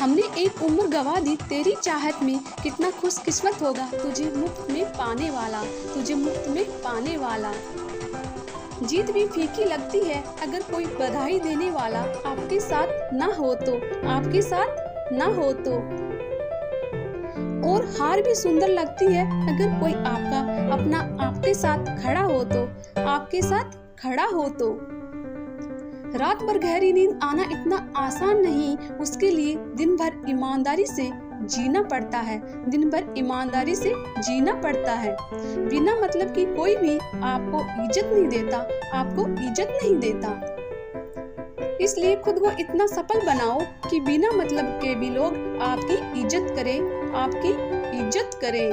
हमने एक उम्र गवा दी तेरी चाहत में, कितना खुशकिस्मत होगा तुझे मुफ्त में पाने वाला, तुझे मुफ्त में पाने वाला। जीत भी फीकी लगती है अगर कोई बधाई देने वाला आपके साथ ना हो तो, आपके साथ ना हो तो। और हार भी सुंदर लगती है अगर कोई आपका अपना आपके साथ खड़ा हो तो, आपके साथ खड़ा हो तो। रात भर गहरी नींद आना इतना आसान नहीं, उसके लिए दिन भर ईमानदारी से जीना पड़ता है, दिन भर ईमानदारी से जीना पड़ता है। बिना मतलब की कोई भी आपको इज्जत नहीं देता, आपको इज्जत नहीं देता। इसलिए खुद को इतना सफल बनाओ कि बिना मतलब के भी लोग आपकी इज्जत करें, आपकी इज्जत करें।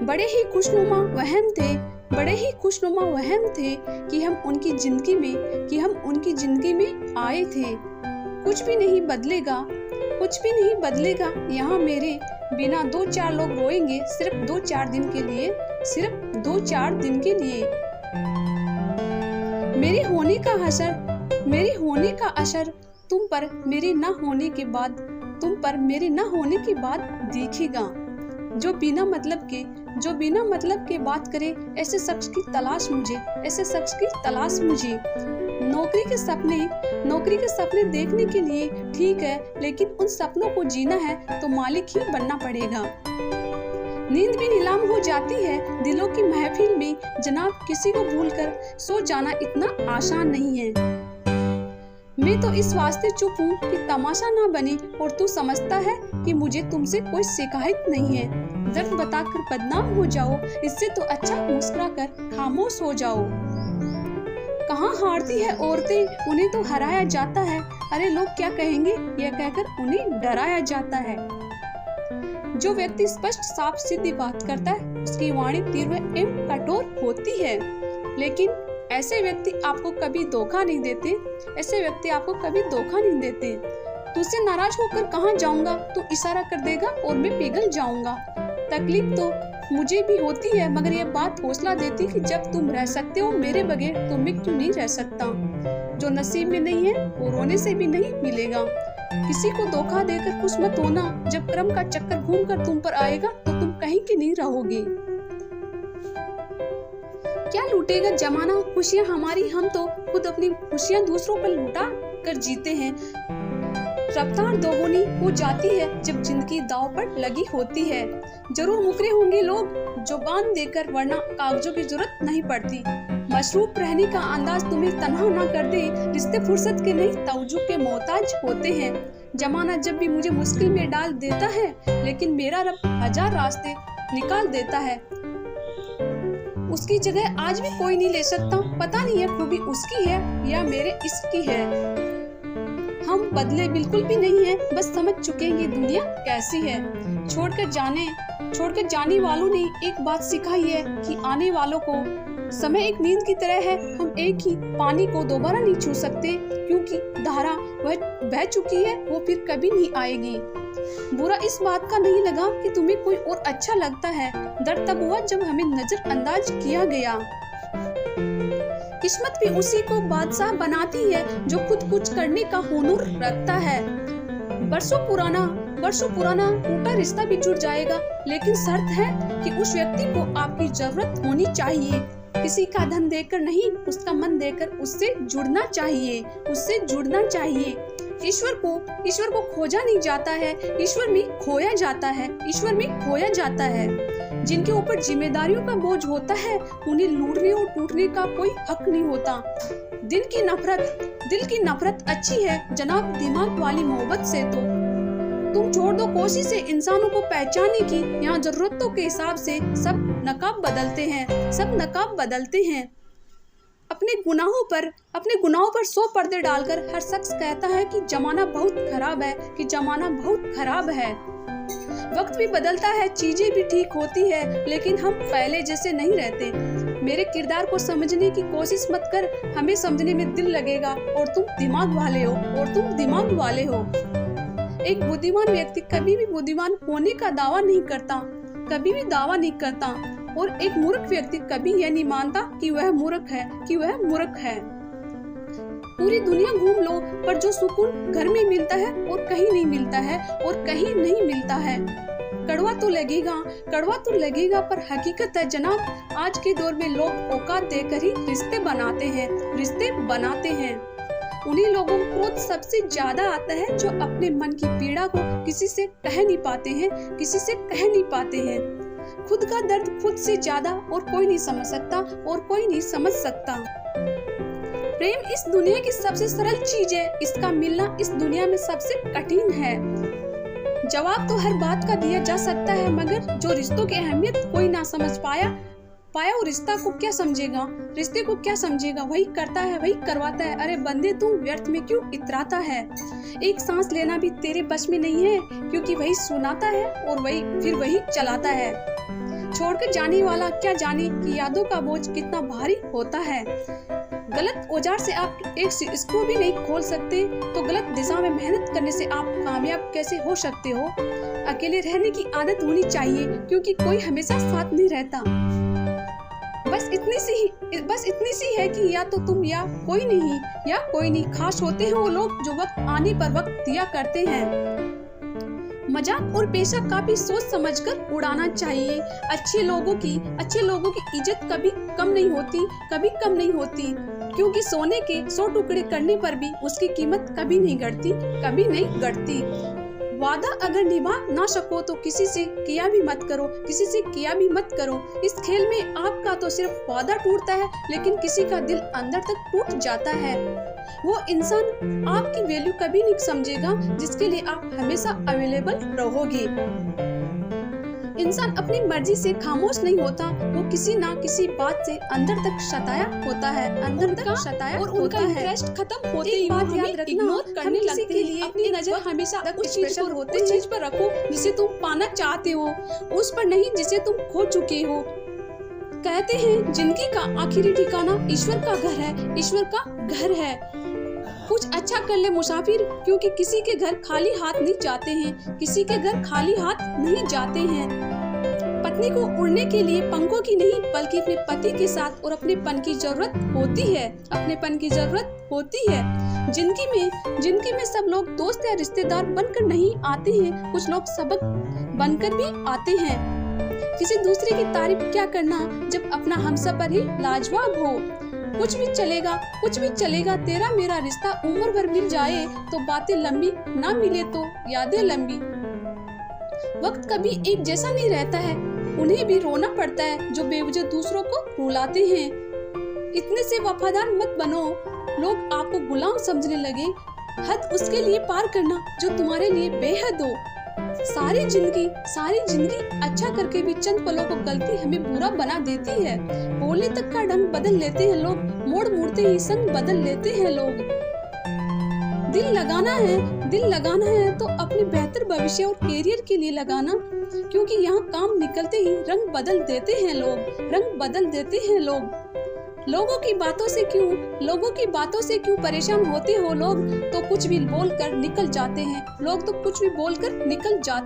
बड़े ही खुशनुमा वहम थे, बड़े ही खुशनुमा वहम थे कि हम उनकी जिंदगी में आए थे। कुछ भी नहीं बदलेगा, कुछ भी नहीं बदलेगा यहाँ मेरे बिना। 2-4 लोग रोएंगे सिर्फ 2-4 दिन के लिए, सिर्फ 2-4 दिन के लिए। मेरे होने का असर तुम पर मेरे न होने के बाद, तुम पर मेरे न होने के बाद दिखेगा। जो बिना मतलब के बात करे, ऐसे शख्स की तलाश मुझे, ऐसे शख्स की तलाश मुझे। नौकरी के सपने देखने के लिए ठीक है, लेकिन उन सपनों को जीना है तो मालिक ही बनना पड़ेगा। नींद भी नीलाम हो जाती है दिलों की महफिल में, जनाब किसी को भूलकर सो जाना इतना आसान नहीं है। मैं तो इस वास्ते चुप हूँ कि तमाशा ना बने, और तू समझता है कि मुझे तुमसे कोई शिकायत नहीं है। दर्द बताकर बदनाम हो जाओ, इससे तो अच्छा मुस्कुरा कर खामोश हो जाओ। कहाँ हारती है औरतें, उन्हें तो हराया जाता है। अरे लोग क्या कहेंगे यह कहकर उन्हें डराया जाता है। जो व्यक्ति स्पष्ट साफ सीधी बात करता है उसकी वाणी तीव्र एवं कठोर होती है, लेकिन ऐसे व्यक्ति आपको कभी धोखा नहीं देते, ऐसे व्यक्ति आपको कभी धोखा नहीं देते। तुझसे नाराज होकर कहाँ जाऊंगा, तू इशारा कर देगा और मैं पिघल जाऊंगा। तकलीफ तो मुझे भी होती है, मगर यह बात हौसला देती कि जब तुम रह सकते हो मेरे बगैर तो मैं क्यों नहीं रह सकता। जो नसीब में नहीं है वो रोने से भी नहीं मिलेगा। किसी को धोखा देकर खुश मत होना, जब क्रम का चक्कर घूमकर तुम पर आएगा तो तुम कहीं की नहीं रहोगे। क्या लूटेगा जमाना खुशियाँ हमारी, हम तो खुद अपनी खुशियाँ दूसरों पर लुटा कर जीते हैं। रफ्तार दोगुनी हो जाती है जब जिंदगी दांव पर लगी होती है। जरूर मुकरे होंगे लोग जुबान देकर, वरना कागजों की जरूरत नहीं पड़ती। मशरूफ रहने का अंदाज तुम्हें तन्हा ना कर दे, रिश्ते फुर्सत के नहीं तवज्जो के मोहताज होते हैं। जमाना जब भी मुझे मुश्किल में डाल देता है, लेकिन मेरा रब 1000 रास्ते निकाल देता है। उसकी जगह आज भी कोई नहीं ले सकता। पता नहीं है खूबी उसकी है या मेरे इसकी है। हम बदले बिल्कुल भी नहीं है, बस समझ चुके हैं ये दुनिया कैसी है। छोड़कर जाने वालों ने एक बात सिखाई है कि आने वालों को समय एक नींद की तरह है। हम एक ही पानी को दोबारा नहीं छू सकते, क्योंकि धारा वह बह चुकी है, वो फिर कभी नहीं आएगी। बुरा इस बात का नहीं लगा कि तुम्हें कोई और अच्छा लगता है, दर्द तब हुआ जब हमें नजरअंदाज किया गया। किस्मत भी उसी को बादशाह बनाती है जो खुद कुछ करने का हुनर रखता है। बरसों पुराना टूटा रिश्ता भी जुड़ जाएगा, लेकिन शर्त है कि उस व्यक्ति को आपकी जरूरत होनी चाहिए। किसी का धन देकर नहीं, उसका मन देकर उससे जुड़ना चाहिए, उससे जुड़ना चाहिए। ईश्वर को खोजा नहीं जाता है, ईश्वर में खोया जाता है, ईश्वर में खोया जाता है। जिनके ऊपर जिम्मेदारियों का बोझ होता है, उन्हें लूटने और टूटने का कोई हक नहीं होता। दिल की नफरत अच्छी है जनाब, दिमाग वाली मोहब्बत से तो तुम छोड़ दो कोशिश से इंसानों को पहचानने की। यहाँ जरूरतों के हिसाब से सब नकाब बदलते हैं। अपने गुनाहों पर 100 पर्दे डालकर हर शख्स कहता है कि जमाना बहुत खराब है, कि जमाना बहुत खराब है। वक्त भी बदलता है, चीजें भी ठीक होती है, लेकिन हम पहले जैसे नहीं रहते। मेरे किरदार को समझने की कोशिश मत कर, हमें समझने में दिल लगेगा, और तुम दिमाग वाले हो। एक बुद्धिमान व्यक्ति कभी भी बुद्धिमान होने का दावा नहीं करता, कभी भी दावा नहीं करता, और एक मूर्ख व्यक्ति कभी यह नहीं मानता कि वह मूर्ख है। पूरी दुनिया घूम लो, पर जो सुकून घर में मिलता है और कहीं नहीं मिलता है, और कहीं नहीं मिलता है। कड़वा तो लगेगा, पर हकीकत है जनाब, आज के दौर में लोग औकात देकर ही रिश्ते बनाते हैं। उन्हीं लोगों को क्रोध सबसे ज्यादा आता है जो अपने मन की पीड़ा को किसी से कह नहीं पाते हैं। खुद का दर्द खुद से ज्यादा और कोई नहीं समझ सकता। प्रेम इस दुनिया की सबसे सरल चीज है, इसका मिलना इस दुनिया में सबसे कठिन है। जवाब तो हर बात का दिया जा सकता है, मगर जो रिश्तों की अहमियत कोई ना समझ पाया वो रिश्ते को क्या समझेगा। वही करता है, वही करवाता है। अरे बंदे, तू व्यर्थ में क्यों इतराता है? एक सांस लेना भी तेरे बस में नहीं है, क्योंकि वही सुनाता है और वही चलाता है। छोड़कर जाने वाला क्या जाने कि यादों का बोझ कितना भारी होता है। गलत औजार से आप एक स्क्रू भी नहीं खोल सकते, तो गलत दिशा में मेहनत करने से आप कामयाब कैसे हो सकते हो? अकेले रहने की आदत होनी चाहिए, क्योंकि कोई हमेशा साथ नहीं रहता। बस इतनी सी है कि या तो तुम या कोई नहीं। खास होते हैं वो लोग जो वक्त आने पर वक्त दिया करते हैं। मजाक और पेशा काफी सोच समझकर उड़ाना चाहिए। अच्छे लोगों की इज्जत कभी कम नहीं होती, क्योंकि सोने के 100 टुकड़े करने पर भी उसकी कीमत कभी नहीं घटती। वादा अगर निभा ना सको तो किसी से किया भी मत करो। इस खेल में आपका तो सिर्फ वादा टूटता है, लेकिन किसी का दिल अंदर तक टूट जाता है। वो इंसान आपकी वैल्यू कभी नहीं समझेगा जिसके लिए आप हमेशा अवेलेबल रहोगे। इंसान अपनी मर्जी से खामोश नहीं होता, वो किसी ना किसी बात से अंदर तक सताया होता है। और उनका इंटरेस्ट खत्म होते ही बात याद रखना, इग्नोर करने लगते के लिए अपनी नजर हमेशा उस चीज पर रखो जिसे तुम पाना चाहते हो, उस पर नहीं जिसे तुम खो चुके हो। कहते हैं जिंदगी का आखिरी ठिकाना ईश्वर का घर है। कुछ अच्छा कर ले मुसाफिर, क्योंकि किसी के घर खाली हाथ नहीं जाते हैं। पत्नी को उड़ने के लिए पंखों की नहीं, बल्कि अपने पति के साथ और अपनेपन की जरूरत होती है। जिंदगी में सब लोग दोस्त या रिश्तेदार बनकर नहीं आते हैं, कुछ लोग सबक बनकर भी आते हैं। किसी दूसरे की तारीफ क्या करना जब अपना हमसफर ही लाजवाब हो। कुछ भी चलेगा, तेरा मेरा रिश्ता उम्र भर मिल जाए तो बातें लंबी, ना मिले तो यादें लंबी। वक्त कभी एक जैसा नहीं रहता है, उन्हें भी रोना पड़ता है जो बेवजह दूसरों को रुलाते हैं। इतने से वफादार मत बनो, लोग आपको गुलाम समझने लगे। हद उसके लिए पार करना जो तुम्हारे लिए बेहद हो। सारी जिंदगी अच्छा करके भी चंद पलों को गलती हमें बुरा बना देती है। बोलने तक का ढंग बदल लेते हैं लोग, मोड़ मुड़ते ही संग बदल लेते हैं लोग। दिल लगाना है तो अपने बेहतर भविष्य और कैरियर के लिए लगाना, क्योंकि यहाँ काम निकलते ही रंग बदल देते हैं लोग। लोगों की बातों से क्यों परेशान होते हो लोग? तो कुछ भी बोलकर निकल जाते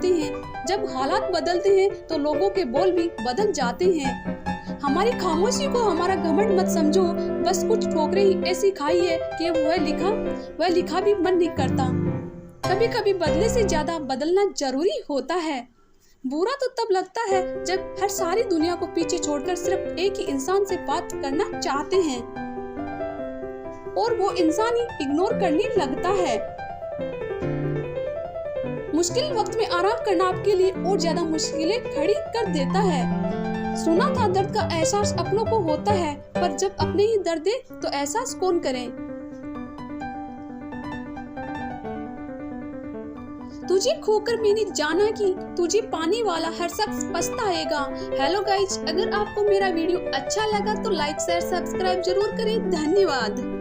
हैं। जब हालात बदलते हैं तो लोगों के बोल भी बदल जाते हैं। हमारी खामोशी को हमारा घमंड मत समझो, बस कुछ ठोकरें ही ऐसी खाई है कि वह लिखा भी मन नहीं करता। कभी कभी बदले से ज्यादा बदलना जरूरी होता है। बुरा तो तब लगता है जब हर सारी दुनिया को पीछे छोड़कर सिर्फ एक ही इंसान से बात करना चाहते हैं और वो इंसान ही इग्नोर करने लगता है। मुश्किल वक्त में आराम करना आपके लिए और ज्यादा मुश्किलें खड़ी कर देता है। सुना था दर्द का एहसास अपनों को होता है, पर जब अपने ही दर्द दे तो एहसास कौन करे। तुझे खोकर मैंने जाना कि तुझे पाने वाला हर शख्स पछताएगा। हेलो गाइज, अगर आपको मेरा वीडियो अच्छा लगा तो लाइक शेयर सब्सक्राइब जरूर करें। धन्यवाद।